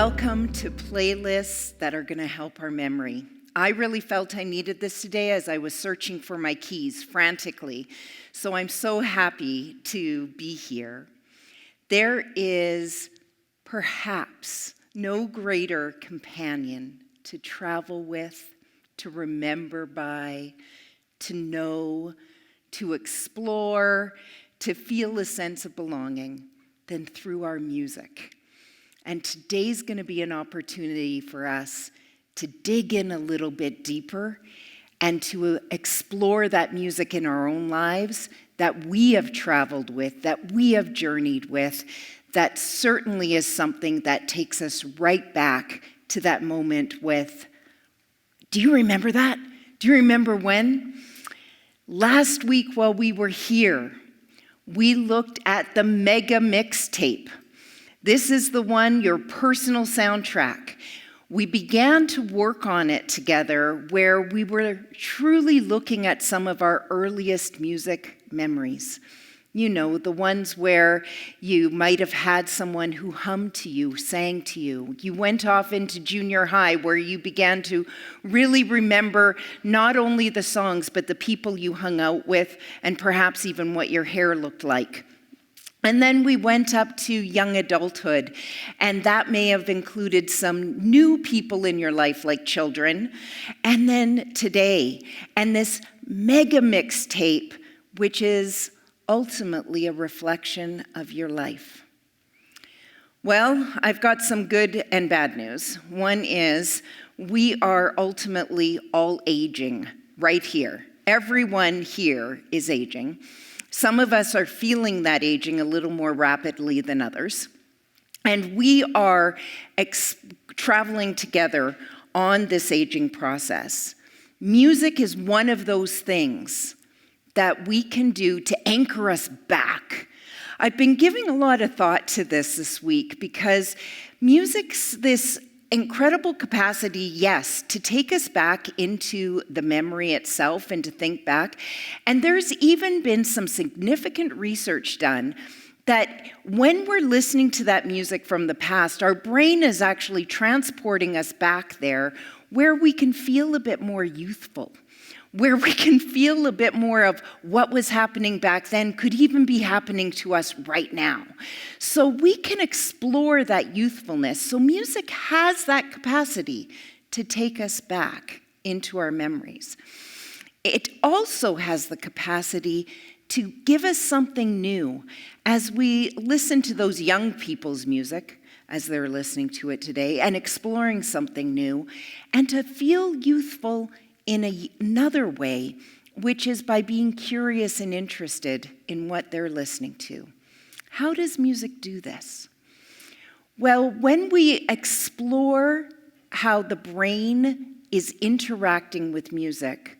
Welcome to playlists that are going to help our memory. I really felt I needed this today as I was searching for my keys frantically. So I'm so happy to be here. There is perhaps no greater companion to travel with, to remember by, to know, to explore, to feel a sense of belonging than through our music. And today's going to be an opportunity for us to dig in a little bit deeper and to explore that music in our own lives that we have traveled with, that we have journeyed with, that certainly is something that takes us right back to that moment with, do you remember that? Do you remember when? Last week while we were here, we looked at the mega mixtape. This is the one, your personal soundtrack. We began to work on it together where we were truly looking at some of our earliest music memories. You know, the ones where you might have had someone who hummed to you, sang to you. You went off into junior high where you began to really remember not only the songs, but the people you hung out with and perhaps even what your hair looked like. And then we went up to young adulthood, and that may have included some new people in your life, like children, and then today, and this mega mixtape, which is ultimately a reflection of your life. Well, I've got some good and bad news. One is we are ultimately all aging right here. Everyone here is aging. Some of us are feeling that aging a little more rapidly than others. And we are traveling together on this aging process. Music is one of those things that we can do to anchor us back. I've been giving a lot of thought to this week because music's this incredible capacity, yes, to take us back into the memory itself and to think back. And there's even been some significant research done that when we're listening to that music from the past, our brain is actually transporting us back there where we can feel a bit more youthful, where we can feel a bit more of what was happening back then could even be happening to us right now. So we can explore that youthfulness. So music has that capacity to take us back into our memories. It also has the capacity to give us something new. As we listen to those young people's music, as they're listening to it today, and exploring something new, and to feel youthful in another way, which is by being curious and interested in what they're listening to. How does music do this? Well, when we explore how the brain is interacting with music,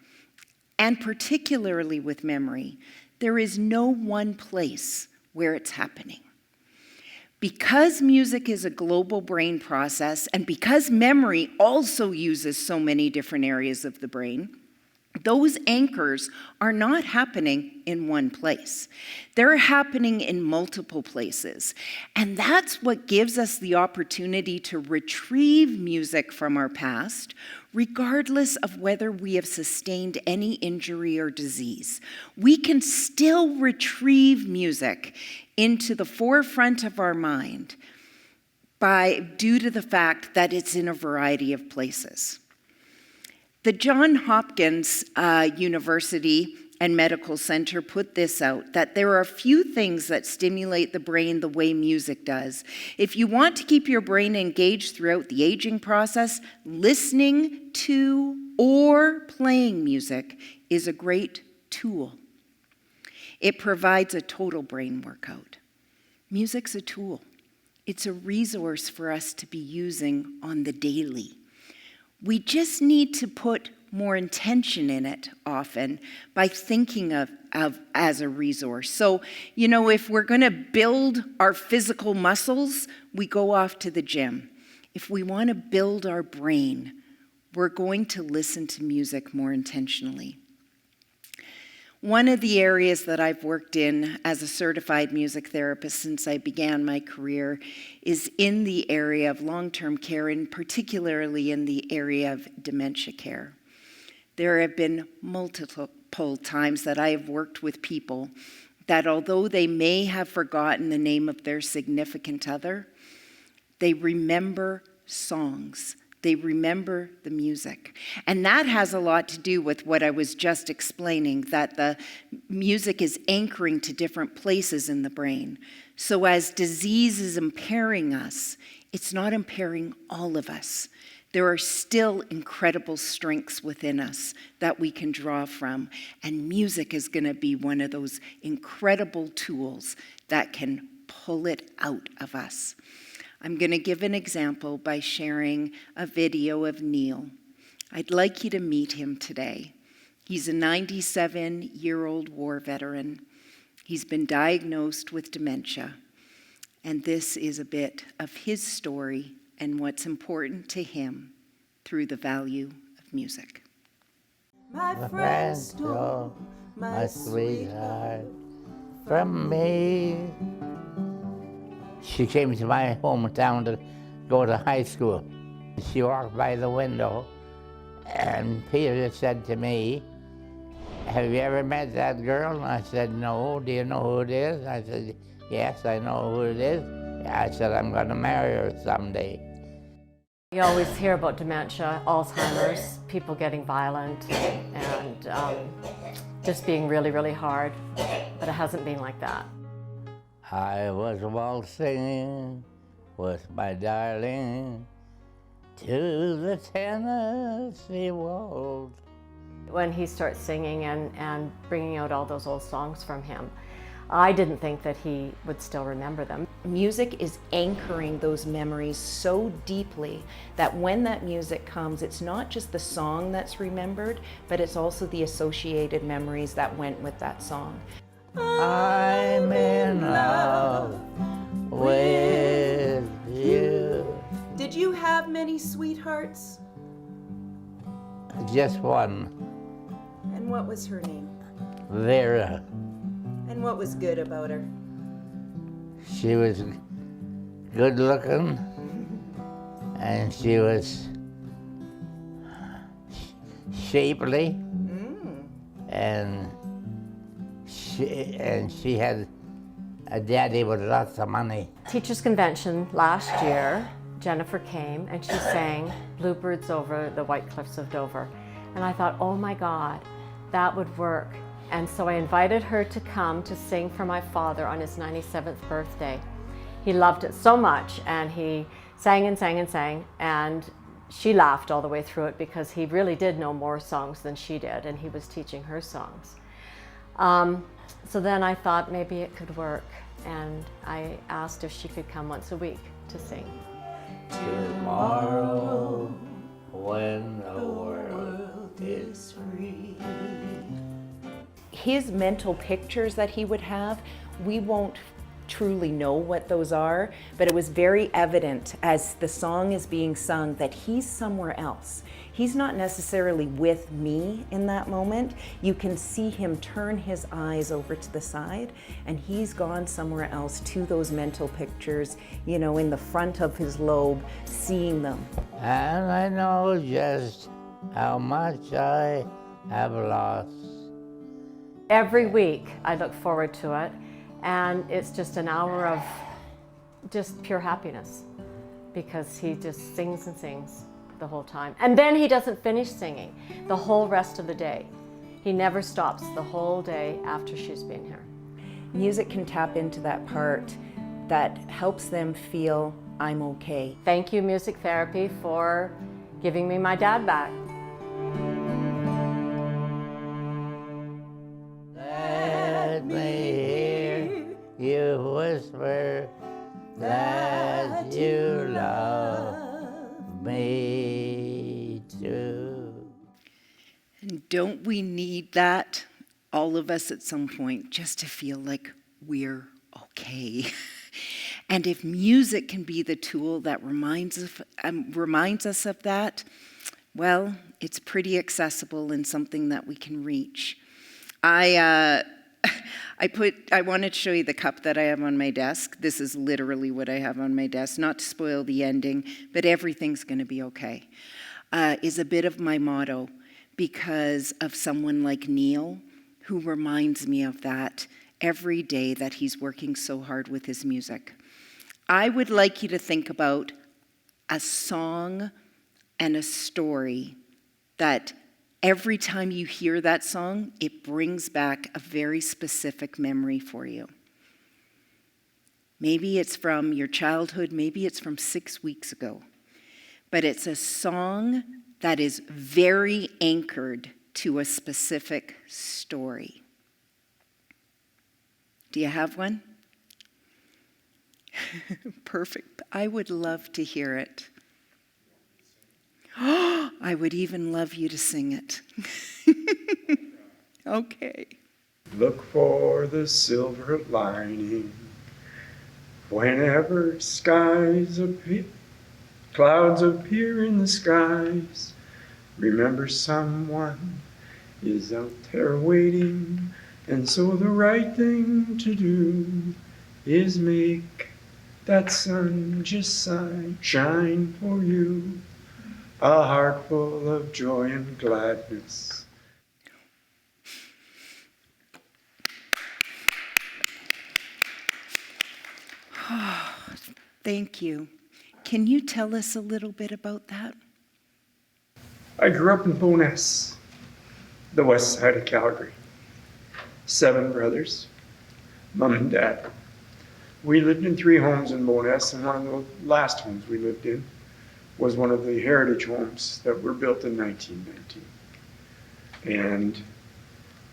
and particularly with memory, there is no one place where it's happening. Because music is a global brain process, and because memory also uses so many different areas of the brain, those anchors are not happening in one place. They're happening in multiple places. And that's what gives us the opportunity to retrieve music from our past, regardless of whether we have sustained any injury or disease. We can still retrieve music into the forefront of our mind due to the fact that it's in a variety of places. The Johns Hopkins University and Medical Center put this out, that there are a few things that stimulate the brain the way music does. If you want to keep your brain engaged throughout the aging process, listening to or playing music is a great tool. It provides a total brain workout. Music's a tool. It's a resource for us to be using on the daily. We just need to put more intention in it often by thinking of as a resource. So, you know, if we're going to build our physical muscles, we go off to the gym. If we want to build our brain, we're going to listen to music more intentionally. One of the areas that I've worked in as a certified music therapist since I began my career is in the area of long-term care, and particularly in the area of dementia care. There have been multiple times that I have worked with people that although they may have forgotten the name of their significant other, they remember songs. They remember the music. And that has a lot to do with what I was just explaining, that the music is anchoring to different places in the brain. So as disease is impairing us, it's not impairing all of us. There are still incredible strengths within us that we can draw from. And music is going to be one of those incredible tools that can pull it out of us. I'm going to give an example by sharing a video of Neil. I'd like you to meet him today. He's a 97-year-old war veteran. He's been diagnosed with dementia. And this is a bit of his story and what's important to him through the value of music. My friend stole my sweetheart from me. She came to my hometown to go to high school. She walked by the window, and Peter said to me, "Have you ever met that girl?" And I said, "No. Do you know who it is?" I said, "Yes, I know who it is." I said, "I'm going to marry her someday." You always hear about dementia, Alzheimer's, people getting violent, and just being really, really hard, but it hasn't been like that. I was waltzing with my darling to the Tennessee Waltz. When he starts singing and bringing out all those old songs from him, I didn't think that he would still remember them. Music is anchoring those memories so deeply that when that music comes, it's not just the song that's remembered, but it's also the associated memories that went with that song. I'm in love with you. Did you have many sweethearts? Just one, And what was her name? Vera. And what was good about her? She was good looking, and she was shapely, and she had a daddy with lots of money. Teachers' convention last year, Jennifer came and she sang Bluebirds Over the White Cliffs of Dover. And I thought, oh my God, that would work. And so I invited her to come to sing for my father on his 97th birthday. He loved it so much, and he sang and sang and sang, and she laughed all the way through it because he really did know more songs than she did, and he was teaching her songs. So then I thought maybe it could work, and I asked if she could come once a week to sing. Tomorrow, when the world is free. His mental pictures that he would have, we won't truly know what those are, but it was very evident as the song is being sung that he's somewhere else. He's not necessarily with me in that moment. You can see him turn his eyes over to the side, and he's gone somewhere else to those mental pictures, you know, in the front of his lobe, seeing them. And I know just how much I have lost. Every week I look forward to it, and it's just an hour of just pure happiness because he just sings and sings the whole time. And then he doesn't finish singing the whole rest of the day. He never stops the whole day after she's been here. Music can tap into that part that helps them feel I'm okay. Thank you, music therapy, for giving me my dad back. Let me hear you whisper that you love me too. And don't we need that, all of us at some point, just to feel like we're okay? And if music can be the tool that reminds us of that, well, it's pretty accessible and something that we can reach. I I wanted to show you the cup that I have on my desk. This is literally what I have on my desk, not to spoil the ending, but everything's going to be okay, is a bit of my motto because of someone like Neil, who reminds me of that every day that he's working so hard with his music. I would like you to think about a song and a story that every time you hear that song, it brings back a very specific memory for you. Maybe it's from your childhood, maybe it's from 6 weeks ago, but it's a song that is very anchored to a specific story. Do you have one? Perfect. I would love to hear it. I would even love you to sing it. Okay. Look for the silver lining whenever clouds appear in the skies. Remember someone is out there waiting, and so the right thing to do is make that sun just shine for you. A heart full of joy and gladness. Thank you. Can you tell us a little bit about that? I grew up in Bowness, the west side of Calgary. 7 brothers, mom and dad. We lived in 3 homes in Bowness, and one of the last homes we lived in was one of the heritage homes that were built in 1919. And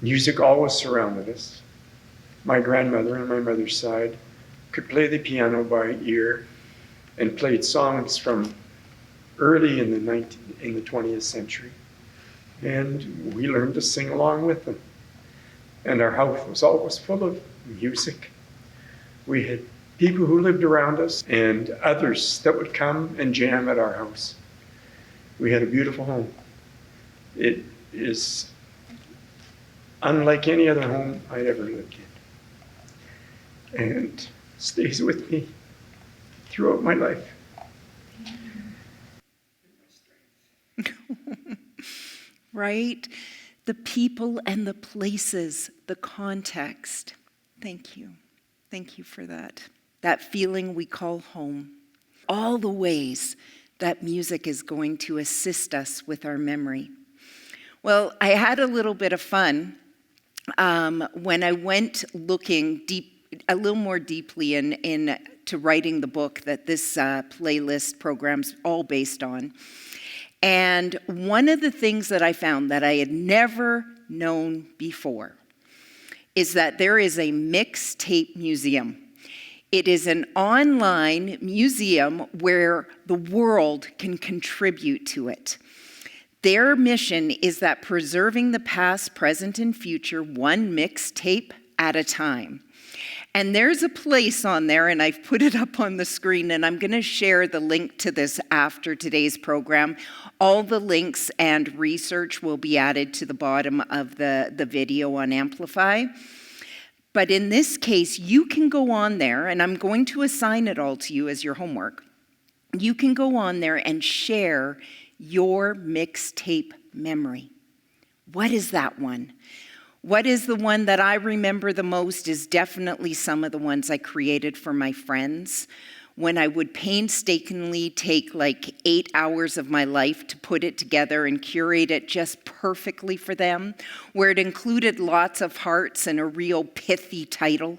music always surrounded us. My grandmother on my mother's side could play the piano by ear and played songs from early in the 20th century. And we learned to sing along with them. And our house was always full of music. We had people who lived around us and others that would come and jam at our house. We had a beautiful home. It is unlike any other home I'd ever lived in. And stays with me throughout my life. Right? The people and the places, the context. Thank you. Thank you for that. That feeling we call home. All the ways that music is going to assist us with our memory. Well, I had a little bit of fun when I went looking a little more deeply into writing the book that this playlist program's all based on. And one of the things that I found that I had never known before is that there is a mixtape museum. It is an online museum where the world can contribute to it. Their mission is that preserving the past, present, and future, one mixtape at a time. And there's a place on there, and I've put it up on the screen, and I'm going to share the link to this after today's program. All the links and research will be added to the bottom of the video on Amplify. But in this case, you can go on there, and I'm going to assign it all to you as your homework. You can go on there and share your mixtape memory. What is that one? What is the one that I remember the most is definitely some of the ones I created for my friends when I would painstakingly take like 8 hours of my life to put it together and curate it just perfectly for them, where it included lots of hearts and a real pithy title.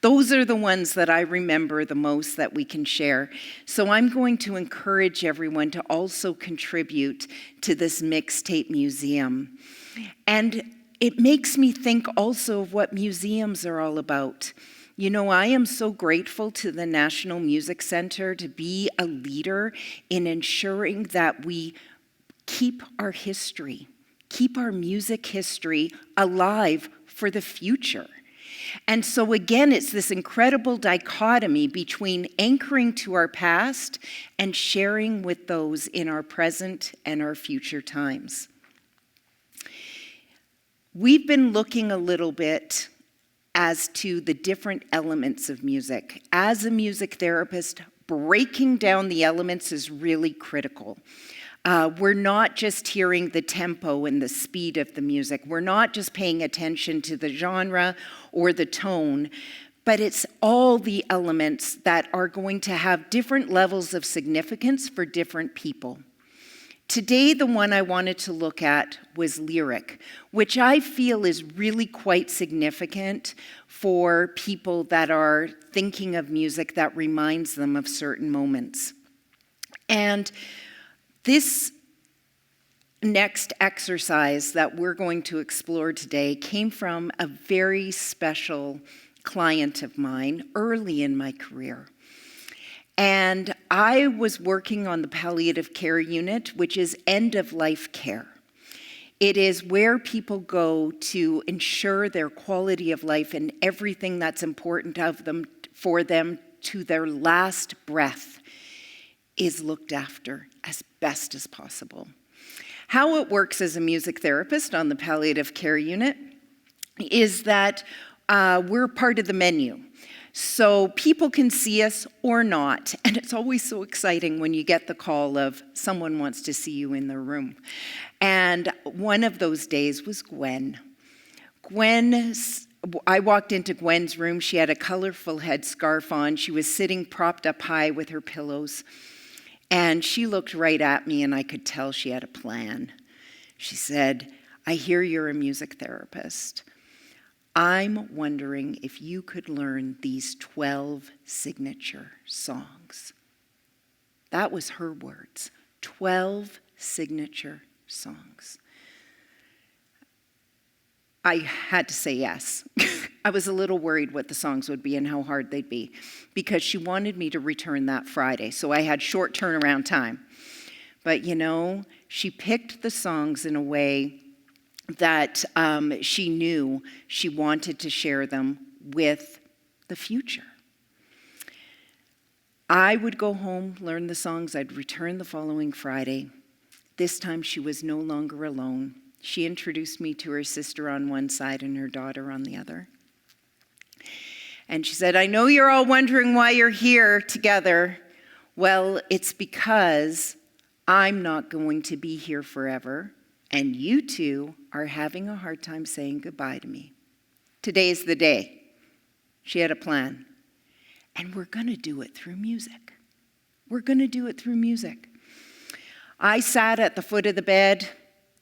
Those are the ones that I remember the most that we can share. So I'm going to encourage everyone to also contribute to this mixtape museum. And it makes me think also of what museums are all about. You know, I am so grateful to the National Music Center to be a leader in ensuring that we keep our history, keep our music history alive for the future. And so again, it's this incredible dichotomy between anchoring to our past and sharing with those in our present and our future times. We've been looking a little bit as to the different elements of music. As a music therapist, breaking down the elements is really critical. We're not just hearing the tempo and the speed of the music. We're not just paying attention to the genre or the tone, but it's all the elements that are going to have different levels of significance for different people. Today, the one I wanted to look at was lyric, which I feel is really quite significant for people that are thinking of music that reminds them of certain moments. And this next exercise that we're going to explore today came from a very special client of mine early in my career. And I was working on the palliative care unit, which is end-of-life care. It is where people go to ensure their quality of life and everything that's important for them to their last breath is looked after as best as possible. How it works as a music therapist on the palliative care unit is that we're part of the menu. So people can see us or not, and it's always so exciting when you get the call of someone wants to see you in their room. And one of those days was Gwen. I walked into Gwen's room. She had a colorful headscarf on. She was sitting propped up high with her pillows. And she looked right at me, and I could tell she had a plan. She said, "I hear you're a music therapist. I'm wondering if you could learn these 12 signature songs." That was her words, 12 signature songs. I had to say yes. I was a little worried what the songs would be and how hard they'd be, because she wanted me to return that Friday, so I had short turnaround time. But she picked the songs in a way that she knew she wanted to share them with the future. I would go home, learn the songs, I'd return the following Friday. This time she was no longer alone. She introduced me to her sister on one side and her daughter on the other. And she said, "I know you're all wondering why you're here together. Well, it's because I'm not going to be here forever. And you two are having a hard time saying goodbye to me. Today's the day." She had a plan. And we're going to do it through music. We're going to do it through music. I sat at the foot of the bed.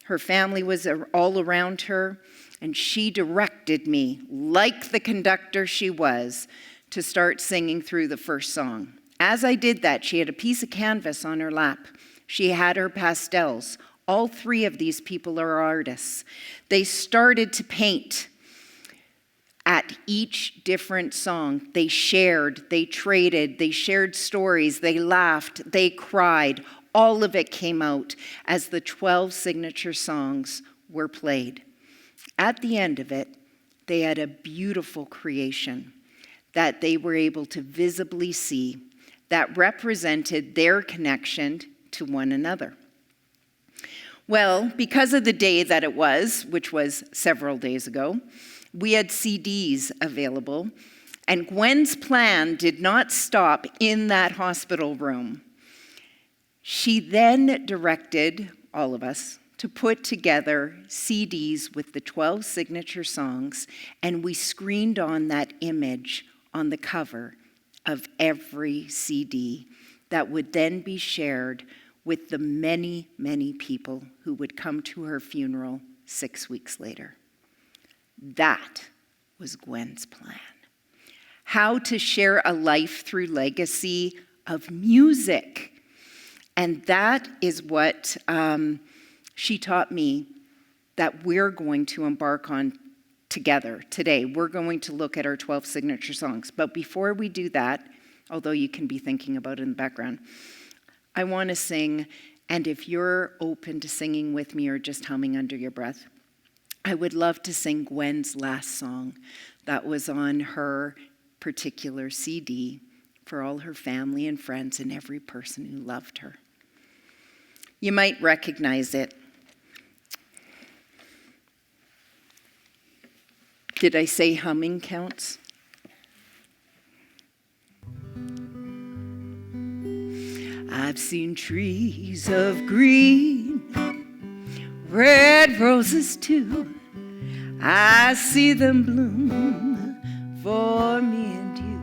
Her family was all around her. And she directed me, like the conductor she was, to start singing through the first song. As I did that, she had a piece of canvas on her lap. She had her pastels. All three of these people are artists. They started to paint at each different song. They shared, they traded, they shared stories, they laughed, they cried. All of it came out as the 12 signature songs were played. At the end of it, they had a beautiful creation that they were able to visibly see that represented their connection to one another. Well, because of the day that it was, which was several days ago, we had CDs available, and Gwen's plan did not stop in that hospital room. She then directed all of us to put together CDs with the 12 signature songs, and we screened on that image on the cover of every CD that would then be shared with the many, many people who would come to her funeral 6 weeks later. That was Gwen's plan. How to share a life through legacy of music. And that is what she taught me that we're going to embark on together today. We're going to look at our 12 signature songs. But before we do that, although you can be thinking about it in the background, I want to sing, and if you're open to singing with me or just humming under your breath, I would love to sing Gwen's last song that was on her particular CD for all her family and friends and every person who loved her. You might recognize it. Did I say humming counts? I've seen trees of green, red roses too. I see them bloom for me and you,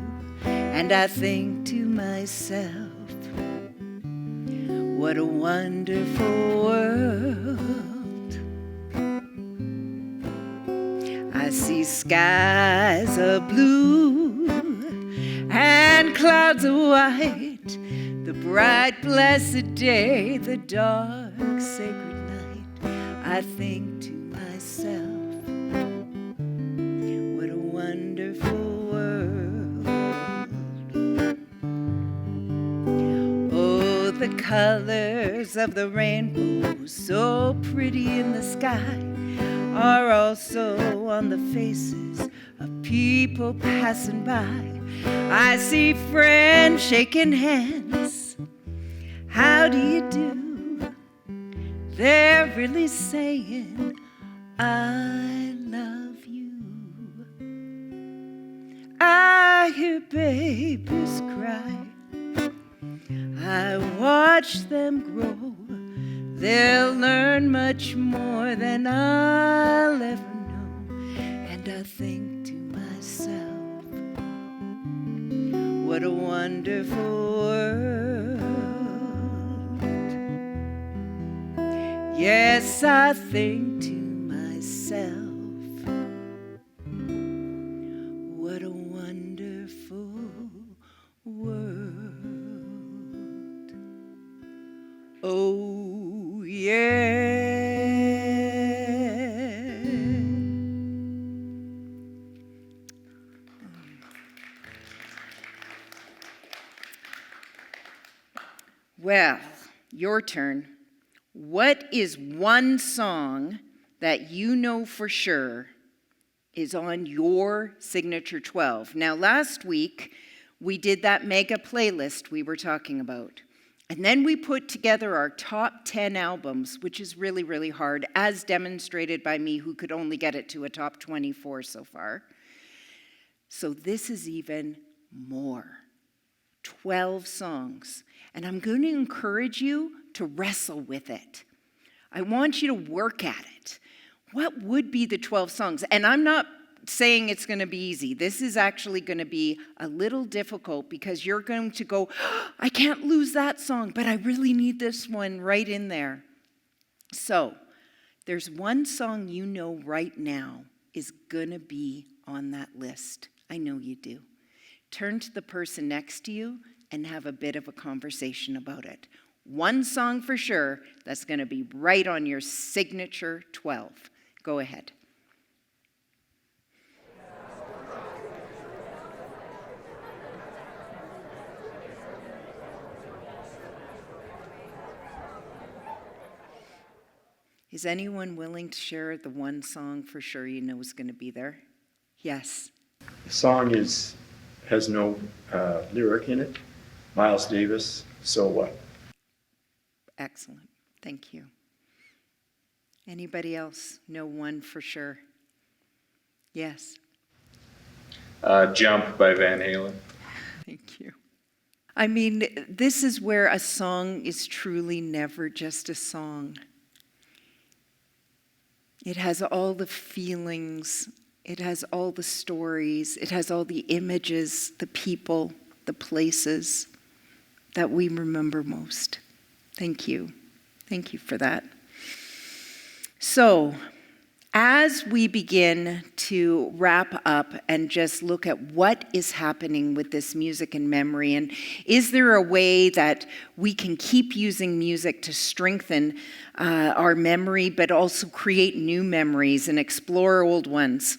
and I think to myself, what a wonderful world. I see skies of blue and clouds of white, the bright blessed day, the dark sacred night. I think to myself, what a wonderful world. Oh, the colors of the rainbow, so pretty in the sky, are also on the faces of people passing by. I see friends shaking hands. How do you do? They're really saying, I love you. I hear babies cry. I watch them grow. They'll learn much more than I'll ever know. And I think to myself, what a wonderful world. Yes, I think to myself, what a wonderful world. Oh, yeah. Well, your turn. What is one song that you know for sure is on your signature 12? Now, last week, we did that mega playlist we were talking about. And then we put together our top 10 albums, which is really, really hard, as demonstrated by me, who could only get it to a top 24 so far. So this is even more. 12 songs. And I'm going to encourage you to wrestle with it. I want you to work at it. What would be the 12 songs? And I'm not saying it's going to be easy. This is actually going to be a little difficult because you're going to go, I can't lose that song, but I really need this one right in there. So there's one song you know right now is going to be on that list. I know you do. Turn to the person next to you and have a bit of a conversation about it. One song for sure that's going to be right on your signature 12. Go ahead. Is anyone willing to share the one song for sure you know is going to be there? Yes. The song has no lyric in it. Miles Davis, So What? Excellent. Thank you. Anybody else know one for sure? Yes. Jump by Van Halen. Thank you. I mean, this is where a song is truly never just a song. It has all the feelings, it has all the stories, it has all the images, the people, the places that we remember most. Thank you. Thank you for that. So, as we begin to wrap up and just look at what is happening with this music and memory, and is there a way that we can keep using music to strengthen our memory, but also create new memories and explore old ones?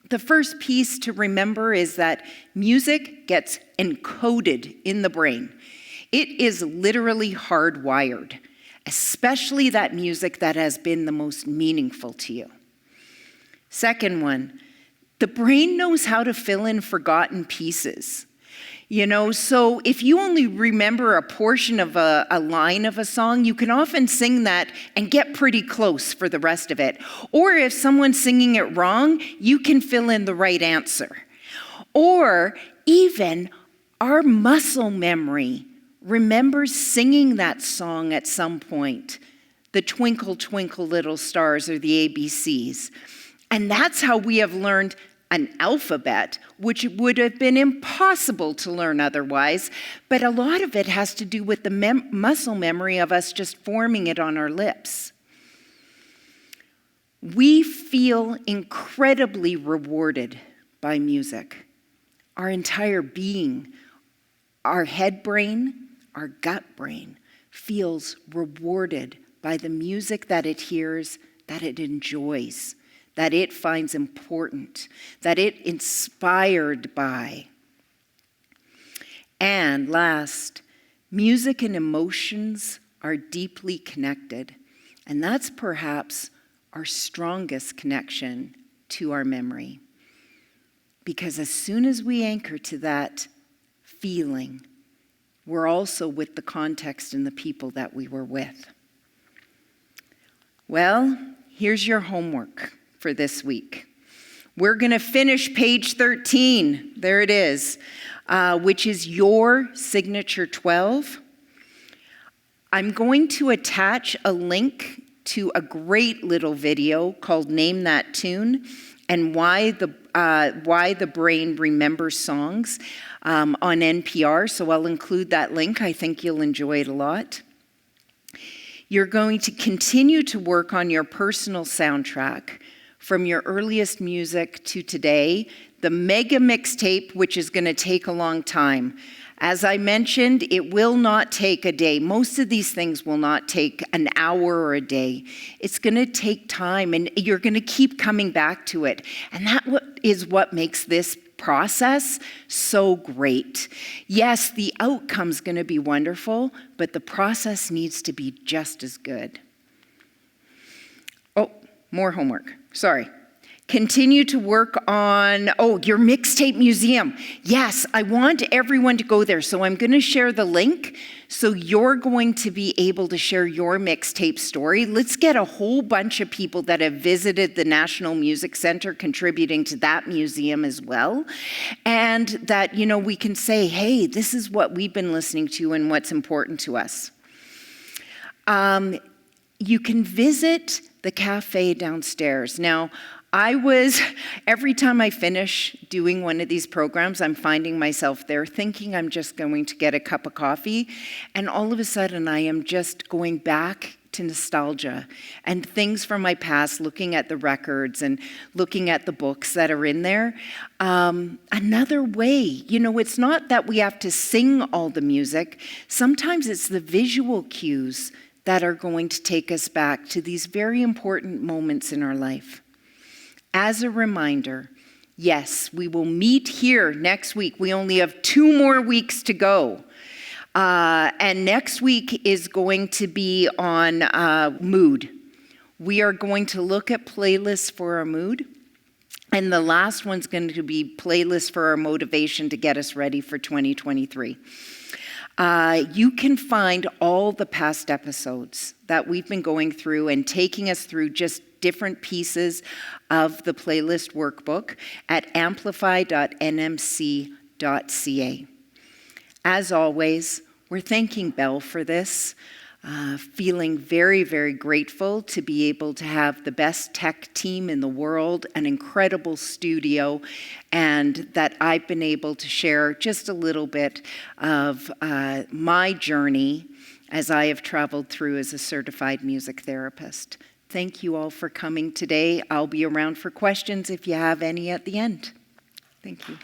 The first piece to remember is that music gets encoded in the brain. It is literally hardwired, especially that music that has been the most meaningful to you. Second one, the brain knows how to fill in forgotten pieces. You know, so if you only remember a portion of a line of a song, you can often sing that and get pretty close for the rest of it. Or if someone's singing it wrong, you can fill in the right answer. Or even our muscle memory remembers singing that song at some point, the Twinkle, Twinkle, Little Stars, or the ABCs. And that's how we have learned an alphabet, which would have been impossible to learn otherwise, but a lot of it has to do with the muscle memory of us just forming it on our lips. We feel incredibly rewarded by music. Our entire being, our head brain, our gut brain, feels rewarded by the music that it hears, that it enjoys, that it finds important, that it inspired by. And last, music and emotions are deeply connected, and that's perhaps our strongest connection to our memory. Because as soon as we anchor to that feeling, we're also with the context and the people that we were with. Well, here's your homework for this week. We're going to finish page 13. There it is, which is your signature 12. I'm going to attach a link to a great little video called Name That Tune and Why the Brain Remembers Songs on NPR. So I'll include that link. I think you'll enjoy it a lot. You're going to continue to work on your personal soundtrack from your earliest music to today, the mega mixtape, which is going to take a long time. As I mentioned, it will not take a day. Most of these things will not take an hour or a day. It's going to take time, and you're going to keep coming back to it. And that is what makes this process so great. Yes, the outcome's going to be wonderful, but the process needs to be just as good. Oh, more homework. Sorry. Continue to work on, your mixtape museum. Yes, I want everyone to go there. So I'm going to share the link. So you're going to be able to share your mixtape story. Let's get a whole bunch of people that have visited the National Music Center contributing to that museum as well. And that, we can say, hey, this is what we've been listening to and what's important to us. You can visit the cafe downstairs. Now, every time I finish doing one of these programs, I'm finding myself there thinking I'm just going to get a cup of coffee. And all of a sudden, I am just going back to nostalgia and things from my past, looking at the records and looking at the books that are in there. Another way, it's not that we have to sing all the music. Sometimes it's the visual cues that are going to take us back to these very important moments in our life. As a reminder, yes, we will meet here next week. We only have 2 more weeks to go. And next week is going to be on mood. We are going to look at playlists for our mood. And the last one's going to be playlists for our motivation to get us ready for 2023. You can find all the past episodes that we've been going through and taking us through just different pieces of the playlist workbook at amplify.nmc.ca. As always, we're thanking Belle for this, feeling very, very grateful to be able to have the best tech team in the world, an incredible studio, and that I've been able to share just a little bit of my journey as I have traveled through as a certified music therapist. Thank you all for coming today. I'll be around for questions if you have any at the end. Thank you.